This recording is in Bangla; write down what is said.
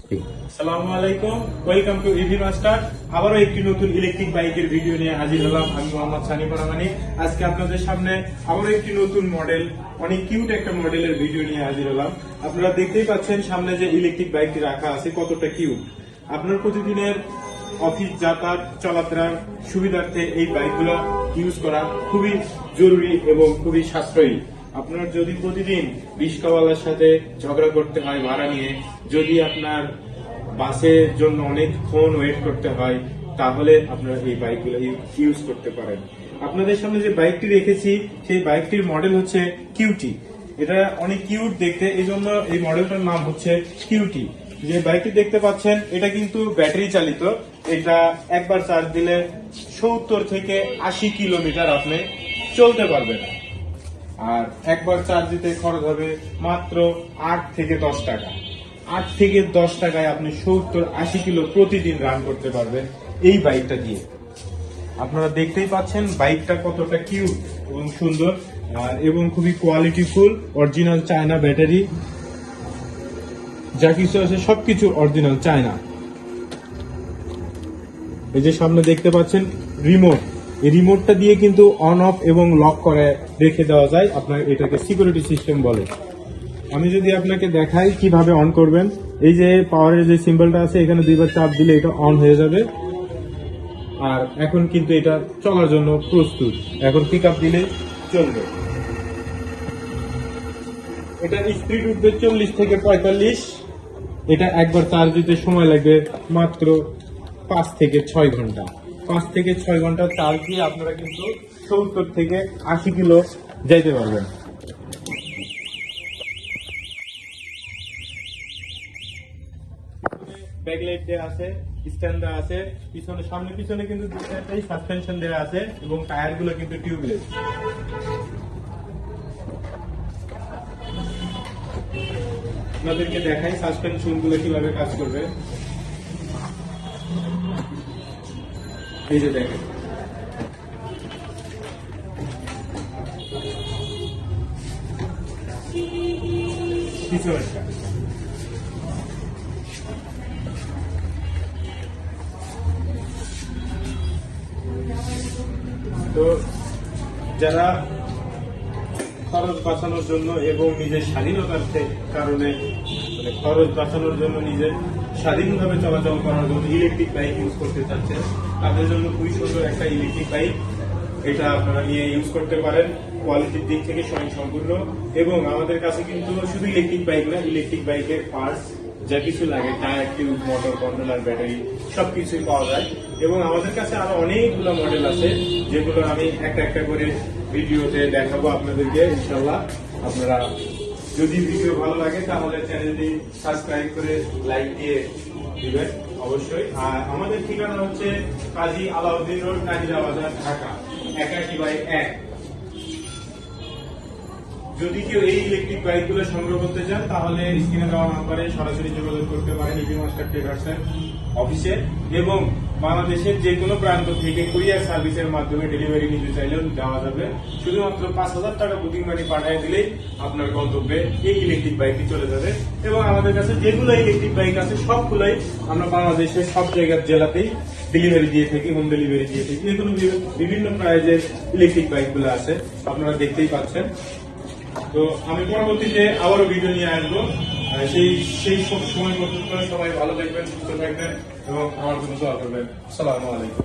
আসসালামু আলাইকুম, ওয়েলকাম টু ইভি মাস্টার। আবারও একটি নতুন ইলেকট্রিক বাইকের ভিডিও নিয়ে হাজির হলাম। আমি মোহাম্মদ সানি পরামানি। আজকে আপনাদের সামনে আবারও একটি নতুন মডেল, অনেক কিউট একটা মডেলের ভিডিও নিয়ে হাজির হলাম। আপনারা দেখতেই পাচ্ছেন সামনে যে ইলেকট্রিক বাইকটি রাখা আছে কতটা কিউট। আপনার প্রতিদিনের অফিস যাতায়াত চলাফেরার সুবিধার্থে এই বাইকগুলো ইউজ করা খুবই জরুরি এবং খুবই সাশ্রয়ী। আপনার যদি প্রতিদিন রিক্সাওয়ালার সাথে ঝগড়া করতে হয় ভাড়া নিয়ে, যদি আপনার বাসের জন্য অনেকক্ষণ ওয়েট করতে হয়, তাহলে আপনারা এই বাইকগুলো ইউজ করতে পারেন। আপনাদের সামনে যে বাইকটি রেখেছি সেই বাইকটির মডেল হচ্ছে কিউটি। এটা অনেক কিউট দেখতে, এই জন্য এই মডেলটার নাম হচ্ছে কিউটি। যে বাইকটি দেখতে পাচ্ছেন এটা কিন্তু ব্যাটারি চালিত। এটা একবার চার্জ দিলে 70 থেকে 80 কিলোমিটার আপনি চলতে পারবেন। আর একবার চার্জ দিতে খরচ হবে মাত্র 8 থেকে 10 টাকা। 8 থেকে 10 টাকায় আপনি 70-80 কিলো প্রতিদিন রান করতে পারবেন এই বাইকটা দিয়ে। আপনারা দেখতেই পাচ্ছেন বাইকটা কতটা কিউট এবং সুন্দর, এবং খুবই কোয়ালিটিফুল। অরিজিনাল চায়না ব্যাটারি, যা কিছু আছে সবকিছু অরিজিনাল চায়না। এই যে সামনে দেখতে পাচ্ছেন রিমোট, এই রিমোটটা দিয়ে কিন্তু অন অফ এবং লক করে রেখে দেওয়া যায়। আপনার এটাকে সিকিউরিটি সিস্টেম বলে। আমি যদি আপনাকে দেখাই কিভাবে অন করবেন, এই যে পাওয়ারের যে সিম্বলটা আছে এখানে দুইবার চাপ দিলে এটা অন হয়ে যাবে। আর এখন কিন্তু এটা চলার জন্য প্রস্তুত। এখন পিক আপ দিলে চলবে। এটা স্পিড উঠবে 40 থেকে 45। এটা একবার চার্জ দিতে সময় লাগবে মাত্র 5 থেকে 6 ঘন্টা। 5 থেকে 6 ঘন্টা চার্জ দিয়ে আপনারা কিন্তু 70 থেকে 80 কিলো যাইতে পারবেন। ব্যাকলাইট দেওয়া আছে, স্ট্যান্ড দেওয়া আছে, পিছনে সামনে পিছনে কিন্তু দুইটাই সাসপেনশন দেওয়া আছে এবং টায়ার গুলো কিন্তু টিউবলেস। আপনাদেরকে দেখাই সাসপেনশন গুলো কিভাবে কাজ করবে। এই যে দেখেন, পিছনেরটা তো যারা খরচ বাঁচানোর জন্য এবং নিজের স্বাধীনতার কারণে, মানে খরচ বাঁচানোর জন্য নিজের স্বাধীনভাবে চলাচল করার জন্য ইলেকট্রিক বাইক ইউজ করতে চাচ্ছেন, তাদের জন্য খুবই সুন্দর একটা ইলেকট্রিক বাইক। এটা আপনারা নিয়ে ইউজ করতে পারেন। কোয়ালিটির দিক থেকে স্বয়ংসম্পূর্ণ, এবং আমাদের কাছে কিন্তু শুধু ইলেকট্রিক বাইক না, ইলেকট্রিক বাইকের পার্টস যা কিছু লাগে, tyre, tube, motor, controller, battery সবকিছুই পাওয়া যায়। এবং আমাদের কাছে আরো অনেকগুলো মডেল আছে যেগুলো আমি একটা একটা করে ভিডিওতে দেখাবো আপনাদেরকে ইনশাল্লাহ। আপনারা যদি ভিডিও ভালো লাগে তাহলে চ্যানেলটি সাবস্ক্রাইব করে লাইক দিয়ে দিবেন অবশ্যই। আর আমাদের ঠিকানা হচ্ছে কাজী আলাউদ্দিন রোড, নাজিরা বাজার, ঢাকা 81/1। যদি কেউ এই ইলেকট্রিক বাইকগুলো সংগ্রহ করতে চান তাহলে স্ক্রিনে দেওয়া নাম্বারে সরাসরি যোগাযোগ করতে পারেন ইভি মাস্টার ট্রেডার্সের অফিসে। এবং বাংলাদেশের যে কোনো প্রান্ত থেকে কুরিয়ার সার্ভিসের মাধ্যমে ডেলিভারি নিতে চাইলেও দেওয়া যাবে। শুধুমাত্র 5,000 টাকা বুকিং মানি পাঠিয়ে দিলেই আপনার গন্তব্যে এই ইলেকট্রিক বাইকটি চলে যাবে। এবং আমাদের কাছে যেগুলো ইলেকট্রিক বাইক আছে সবগুলোই আমরা বাংলাদেশের সব জায়গার জেলাতেই ডেলিভারি দিয়ে থাকি, হোম ডেলিভারি দিয়ে থাকি। এগুলো বিভিন্ন প্রাইজের ইলেকট্রিক বাইকগুলো আছে, আপনারা দেখতেই পাচ্ছেন। তো আমি পরবর্তীতে আবারও ভিডিও নিয়ে আসবো। সেই সব সময় পর্যন্ত সবাই ভালো থাকবেন, সুস্থ থাকবেন এবং আমার জন্য দোয়া করবেন। আসসালামু আলাইকুম।